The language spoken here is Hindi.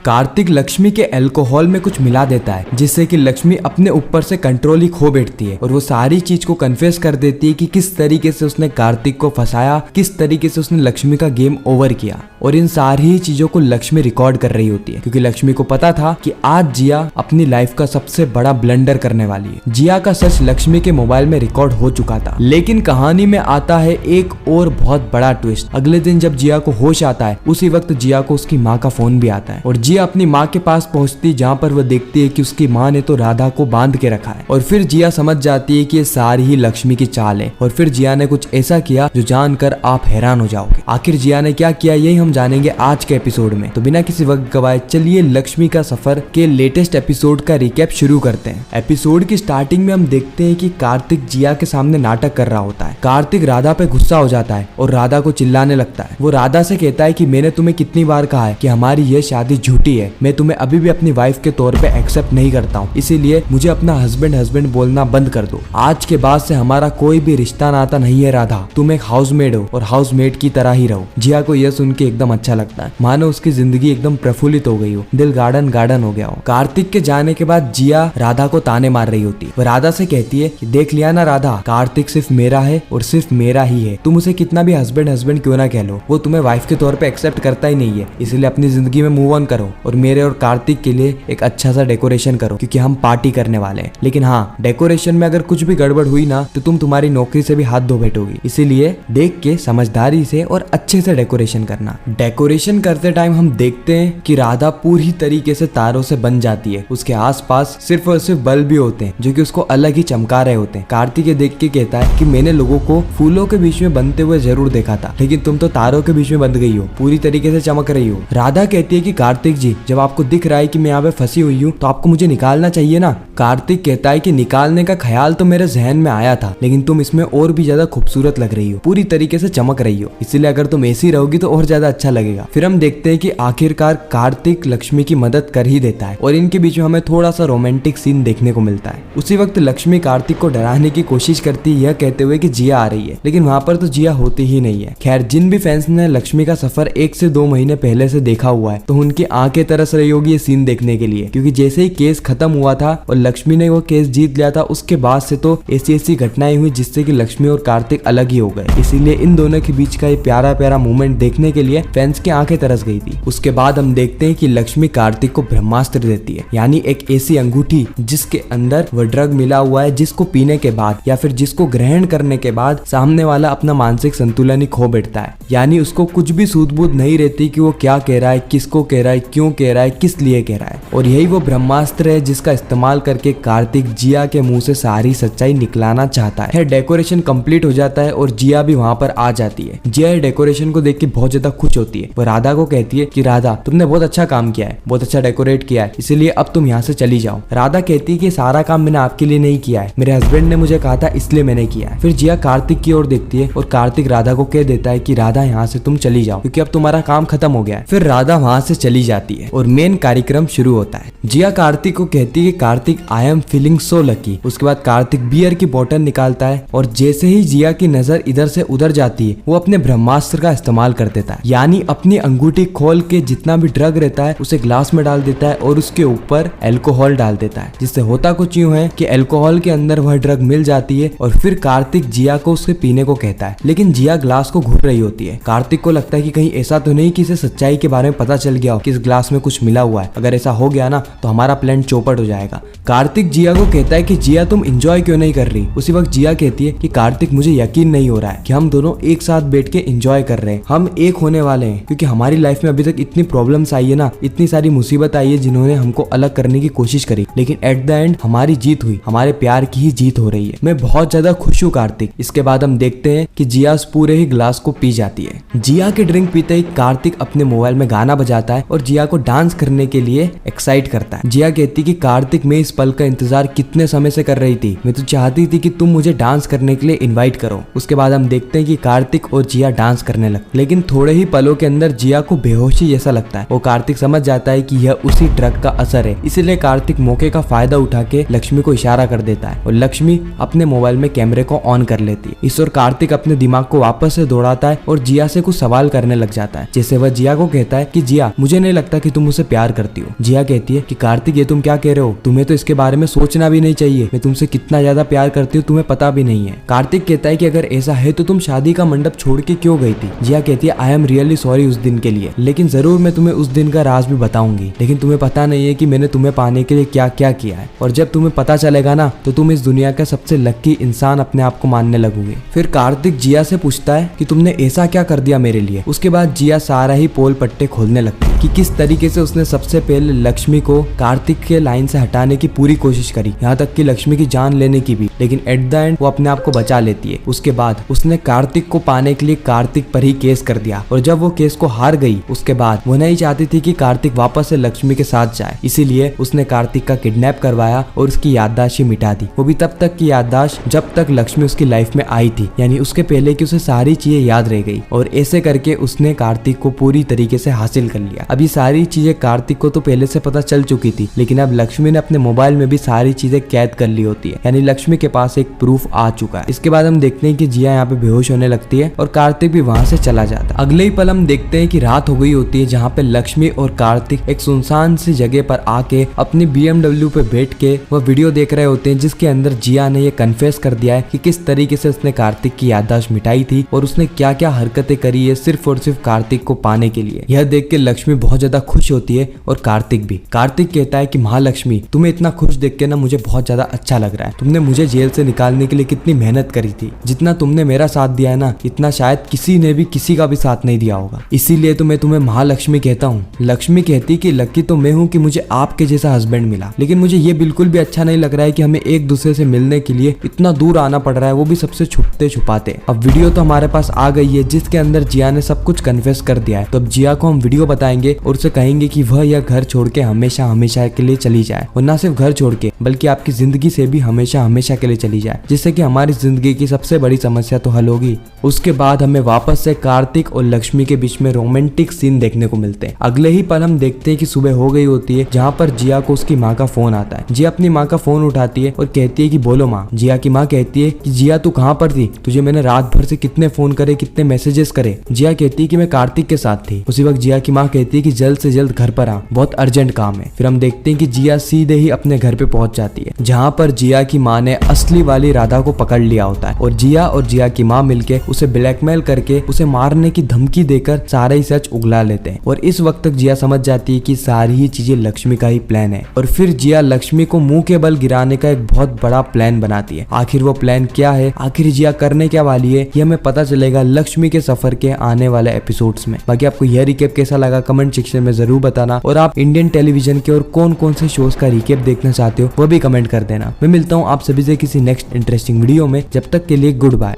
कार्तिक लक्ष्मी के अल्कोहल में कुछ मिला देता है जिससे कि लक्ष्मी अपने ऊपर से कंट्रोल ही खो बैठती है और वो सारी चीज को कन्फेस कर देती है कि किस तरीके से उसने कार्तिक को फंसाया, किस तरीके से उसने लक्ष्मी का गेम ओवर किया। और इन सारी ही चीजों को लक्ष्मी रिकॉर्ड कर रही होती है क्योंकि लक्ष्मी को पता था कि आज जिया अपनी लाइफ का सबसे बड़ा ब्लंडर करने वाली है। जिया का सच लक्ष्मी के मोबाइल में रिकॉर्ड हो चुका था, लेकिन कहानी में आता है एक और बहुत बड़ा ट्विस्ट। अगले दिन जब जिया को होश आता है उसी वक्त जिया को उसकी माँ का फोन भी आता है और जिया अपनी माँ के पास पहुंचती, जहाँ पर वो देखती है कि उसकी माँ ने तो राधा को बांध के रखा है। और फिर जिया समझ जाती है कि ये सारी ही लक्ष्मी की चाल है और फिर जिया ने कुछ ऐसा किया जो जानकर आप हैरान हो जाओगे। आखिर जिया ने क्या किया यही हम जानेंगे आज के एपिसोड में। तो बिना किसी वक्त गवाए चलिए लक्ष्मी का सफर के लेटेस्ट एपिसोड का रिकैप शुरू करते हैं। एपिसोड की स्टार्टिंग में हम देखते हैं कि कार्तिक जिया के सामने नाटक कर रहा होता है। कार्तिक राधा पे गुस्सा हो जाता है और राधा को चिल्लाने लगता है। वो राधा से कहता है कि मैंने तुम्हें कितनी बार कहा है कि हमारी ये शादी झूठी है, मैं तुम्हें अभी भी अपनी वाइफ के तौर पे एक्सेप्ट नहीं करता हूँ, इसीलिए मुझे अपना हस्बैंड हस्बैंड बोलना बंद कर दो। आज के बाद से हमारा कोई भी रिश्ता नाता नहीं है राधा, तुम एक हाउसमेड हो और हाउसमेड की तरह ही रहो। जिया को यह सुन के एकदम अच्छा लगता है, मानो उसकी जिंदगी एकदम प्रफुल्लित हो गई हो, दिल गार्डन गार्डन हो गया हो। कार्तिक के जाने के बाद जिया राधा को ताने मार रही होती है। वो राधा से कहती है कि देख लिया ना राधा, कार्तिक सिर्फ मेरा है और सिर्फ मेरा ही है, तुम उसे कितना भी हस्बैंड हस्बैंड क्यों ना कह लो, वो तुम्हें वाइफ के तौर पे एक्सेप्ट करता ही नहीं है, इसलिए अपनी जिंदगी में मूव ऑन करो और मेरे और कार्तिक के लिए एक अच्छा सा डेकोरेशन करो क्योंकि हम पार्टी करने वाले हैं। लेकिन हाँ, डेकोरेशन में अगर कुछ भी गड़बड़ हुई ना तो तुम तुम्हारी नौकरी से भी हाथ धो बैठोगी, इसीलिए देख के समझदारी से और अच्छे से डेकोरेशन करना। डेकोरेशन करते टाइम हम देखते हैं कि राधा पूरी तरीके से तारों से बन जाती है। उसके आसपास सिर्फ और सिर्फ बल्ब भी होते हैं जो कि उसको अलग ही चमका रहे होते हैं। कार्तिक ये देख के कहता है कि मैंने लोगों को फूलों के बीच में बनते हुए जरूर देखा था, लेकिन तुम तो तारों के बीच में बंध गई हो, पूरी तरीके से चमक रही हो। राधा कहती है कि कार्तिक जी, जब आपको दिख रहा है कि मैं यहाँ पे फंसी हुई हूँ तो आपको मुझे निकालना चाहिए ना। कार्तिक कहता है कि निकालने का ख्याल तो मेरे जहन में आया था, लेकिन तुम इसमें और भी ज्यादा खूबसूरत लग रही हो, पूरी तरीके से चमक रही हो, इसलिए अगर तुम ऐसी रहोगी तो और ज्यादा अच्छा लगेगा। फिर हम देखते हैं कि आखिरकार कार्तिक लक्ष्मी की मदद कर ही देता है और इनके बीच में हमें थोड़ा सा रोमांटिक सीन देखने को मिलता है। उसी वक्त लक्ष्मी कार्तिक को डराने की कोशिश करती है, यह कहते हुए कि जिया आ रही है, लेकिन वहाँ पर तो जिया होती ही नहीं है। खैर, जिन भी फैंस ने लक्ष्मी का सफर 1 से 2 महीने पहले से देखा हुआ है तो उनकी आंखें तरस रही होगी ये सीन देखने के लिए, क्योंकि जैसे ही केस खत्म हुआ था और लक्ष्मी ने वो केस जीत लिया था, उसके बाद से तो ऐसी घटनाएं हुई जिससे कि लक्ष्मी और कार्तिक अलग ही हो गए। इसीलिए इन दोनों के बीच का ये प्यारा प्यारा मोमेंट देखने के लिए फैंस की आंखें तरस गई थी। उसके बाद हम देखते हैं कि लक्ष्मी कार्तिक को ब्रह्मास्त्र देती है, यानी एक ऐसी अंगूठी जिसके अंदर वो ड्रग मिला हुआ है, जिसको पीने के बाद या फिर जिसको ग्रहण करने के बाद सामने वाला अपना मानसिक संतुलन ही खो बैठता है। यानी उसको कुछ भी सूझबूझ नहीं रहती कि वो क्या कह रहा है, किसको कह रहा है, क्यों कह रहा है, किस लिए कह रहा है। और यही वो ब्रह्मास्त्र है जिसका इस्तेमाल करके कार्तिक जिया के मुंह से सारी सच्चाई निकलाना चाहता है। डेकोरेशन कंप्लीट हो जाता है और जिया भी वहाँ पर आ जाती है। जिया डेकोरेशन को देख के बहुत ज्यादा खुश होती है। वो राधा को कहती है कि राधा, तुमने बहुत अच्छा काम किया है, बहुत अच्छा डेकोरेट किया है, इसीलिए अब तुम यहाँ से चली जाओ। राधा कहती है कि सारा काम मैंने आपके लिए नहीं किया है, मेरे हस्बैंड ने मुझे कहा था इसलिए मैंने किया है। फिर जिया कार्तिक की ओर देखती है और कार्तिक राधा को कह देता है कि राधा, यहाँ से तुम चली जाओ क्योंकि अब तुम्हारा काम खत्म हो गया है। फिर राधा वहाँ से चली जाती है और मेन कार्यक्रम शुरू होता है। जिया कार्तिक को कहती है कि Kartik, I am feeling so lucky. उसके बाद कार्तिक बियर की बोतल निकालता है और जैसे ही जिया की नजर इधर से उधर जाती है वो अपने ब्रह्मास्त्र का इस्तेमाल कर देता है, यानी अपनी अंगूठी खोल के जितना भी ड्रग रहता है उसे ग्लास में डाल देता है और उसके ऊपर अल्कोहल डाल देता है। जिससे होता कुछ यूं है कि अल्कोहल के अंदर वह ड्रग मिल जाती है और फिर कार्तिक जिया को उसके पीने को कहता है, लेकिन जिया ग्लास को घूर रही होती है। कार्तिक को लगता है कि कहीं ऐसा तो नहीं कि इसे सच्चाई के बारे में पता चल गया हो कि इस ग्लास में कुछ मिला हुआ है, अगर ऐसा हो गया ना तो हमारा प्लान चौपट हो जाएगा। कार्तिक जिया को कहता है कि जिया, तुम एंजॉय क्यों नहीं कर रही। उसी वक्त जिया कहती है कि कार्तिक, मुझे यकीन नहीं हो रहा है कि हम दोनों एक साथ बैठ के एंजॉय कर रहे हैं, हम एक होने वाले हैं, क्योंकि हमारी लाइफ में अभी तक इतनी प्रॉब्लम्स आई है ना, इतनी सारी मुसीबत आई है जिन्होंने हमको अलग करने की कोशिश करी, लेकिन एट द एंड हमारी जीत हुई, हमारे प्यार की ही जीत हो रही है। मैं बहुत ज्यादा खुश हूँ कार्तिक। इसके बाद हम देखते हैं कि जिया पूरे ही ग्लास को पी जाती है। जिया के ड्रिंक पीते ही कार्तिक अपने मोबाइल में गाना बजाता है और जिया को डांस करने के लिए एक्साइट करता है। जिया कहती कि कार्तिक, मैं इस पल का इंतजार कितने समय से कर रही थी, मैं तो चाहती थी कि तुम मुझे डांस करने के लिए इनवाइट करो। उसके बाद हम देखते हैं कि कार्तिक और जिया डांस करने लगते, लेकिन थोड़े ही पलों के अंदर जिया को बेहोशी जैसा लगता है। वो कार्तिक समझ जाता है कि यह उसी ड्रग का असर है, इसलिए कार्तिक मौके का फायदा उठा के लक्ष्मी को इशारा कर देता है और लक्ष्मी अपने मोबाइल में कैमरे को ऑन कर लेती है। इस और कार्तिक अपने दिमाग को वापस से दौड़ाता है और जिया से कुछ सवाल करने लग जाता है। जैसे वह जिया को कहता है कि जिया, मुझे नहीं लगता लगता कि तुम उसे प्यार करती हो। जिया कहती है कि कार्तिक ये तुम क्या कह रहे हो, तुम्हें तो इसके बारे में सोचना भी नहीं चाहिए, मैं तुमसे कितना ज्यादा प्यार करती हूँ तुम्हें पता भी नहीं है। कार्तिक कहता है कि अगर ऐसा है तो तुम शादी का मंडप छोड़ के क्यों गई थी। जिया कहती है आई एम रियली सॉरी उस दिन के लिए, लेकिन जरूर मैं तुम्हें उस दिन का राज भी बताऊंगी, लेकिन तुम्हें पता नहीं है कि मैंने तुम्हें पाने के लिए क्या क्या किया है, और जब तुम्हें पता चलेगा ना तो तुम इस दुनिया का सबसे लकी इंसान अपने आप को मानने लगोगे। फिर कार्तिक जिया से पूछता है कि तुमने ऐसा क्या कर दिया मेरे लिए। उसके बाद जिया सारा ही पोल पट्टे खोलने लगती है कि किस तरीके से उसने सबसे पहले लक्ष्मी को कार्तिक के लाइन से हटाने की पूरी कोशिश करी, यहाँ तक कि लक्ष्मी की जान लेने की भी, लेकिन एट द एंड वो अपने आप को बचा लेती है। उसके बाद उसने कार्तिक को पाने के लिए कार्तिक पर ही केस कर दिया, और जब वो केस को हार गई उसके बाद वो नहीं चाहती थी कि कार्तिक वापस से लक्ष्मी के साथ जाए, इसीलिए उसने कार्तिक का किडनैप करवाया और उसकी याददाश्त मिटा दी, वो भी तब तक की याददाश्त जब तक लक्ष्मी उसकी लाइफ में आई थी, यानी उसके पहले कि उसे सारी चीजें याद रह गई, और ऐसे करके उसने कार्तिक को पूरी तरीके से हासिल कर लिया। अब ये सारी चीजें कार्तिक को तो पहले से पता चल चुकी थी, लेकिन अब लक्ष्मी ने अपने मोबाइल में भी सारी चीजें कैद कर ली होती है, यानी लक्ष्मी के पास एक प्रूफ आ चुका है। इसके बाद हम देखते हैं कि जिया यहाँ पे बेहोश होने लगती है और कार्तिक भी वहां से चला जाता है। अगले ही पल हम देखते हैं कि रात हो गई होती है, जहाँ पे लक्ष्मी और कार्तिक एक सुनसान सी जगह पर आके अपनी BMW पे बैठ के वह वीडियो देख रहे होते हैं, जिसके अंदर जिया ने ये कन्फेस कर दिया है कि किस तरीके से उसने कार्तिक की याददाश्त मिटाई थी और उसने क्या क्या हरकतें करी है सिर्फ और सिर्फ कार्तिक को पाने के लिए। यह देख के लक्ष्मी बहुत ज्यादा खुश होती है और कार्तिक भी। कार्तिक कहता है कि महालक्ष्मी तुम्हें इतना खुश देख के ना मुझे बहुत ज्यादा अच्छा लग रहा है, तुमने मुझे जेल से निकालने के लिए कितनी मेहनत करी थी, जितना तुमने मेरा साथ दिया है ना इतना शायद किसी ने भी किसी का भी साथ नहीं दिया होगा, इसीलिए तो मैं तुम्हें महालक्ष्मी कहता हूँ। लक्ष्मी कहती कि लकी तो मैं हूँ कि मुझे आपके जैसा हस्बैंड मिला, लेकिन मुझे ये बिल्कुल भी अच्छा नहीं लग रहा है कि हमें एक दूसरे से मिलने के लिए इतना दूर आना पड़ रहा है, वो भी सबसे छुपते छुपाते। अब वीडियो तो हमारे पास आ गई है जिसके अंदर जिया ने सब कुछ कन्फेस कर दिया है, तो अब जिया को हम वीडियो बताएंगे और उसे कहेंगे कि वह यह घर छोड़ के हमेशा हमेशा के लिए चली जाए, और न सिर्फ घर छोड़ के बल्कि आपकी जिंदगी से भी हमेशा हमेशा के लिए चली जाए, जिससे कि हमारी जिंदगी की सबसे बड़ी समस्या तो हल होगी। उसके बाद हमें वापस से कार्तिक और लक्ष्मी के बीच में रोमांटिक सीन देखने को मिलते हैं। अगले ही पल हम देखते हैं कि सुबह हो गई होती है, जहाँ पर जिया को उसकी माँ का फोन आता है। जिया अपनी माँ का फोन उठाती है और कहती है कि बोलो माँ। जिया की माँ कहती है कि जिया तू कहाँ पर थी, तुझे मैंने रात भर से कितने फोन करे कितने मैसेजेस करे। जिया कहती है कि मैं कार्तिक के साथ थी। उसी वक्त जिया की माँ कहती है कि जल्द से जल्द घर पर आ, बहुत अर्जेंट काम है। फिर हम देखते हैं कि जिया सीधे ही अपने घर पे पहुंच जाती है, जहाँ पर जिया की माँ ने असली वाली राधा को पकड़ लिया होता है, और जिया की माँ मिलके उसे ब्लैकमेल करके उसे मारने की धमकी देकर सारा ही सच उगला लेते हैं। और इस वक्त तक जिया समझ जाती है कि सारी ही चीजें लक्ष्मी का ही प्लान है, और फिर जिया लक्ष्मी को मुंह के बल गिराने का एक बहुत बड़ा प्लान बनाती है। आखिर वो प्लान क्या है, आखिर जिया करने क्या वाली है, ये हमें पता चलेगा लक्ष्मी के सफर के आने वाले एपिसोड्स में। बाकी आपको यह रिकेप कैसा लगा कमेंट सेक्शन में जरूर बताना, और आप इंडियन टेलीविजन के और कौन कौन से शोज का रिकेप देखना चाहते हो वो भी कमेंट कर देना। मैं मिलता हूँ आप सभी से किसी नेक्स्ट इंटरेस्टिंग वीडियो में, जब तक के लिए गुड बाय।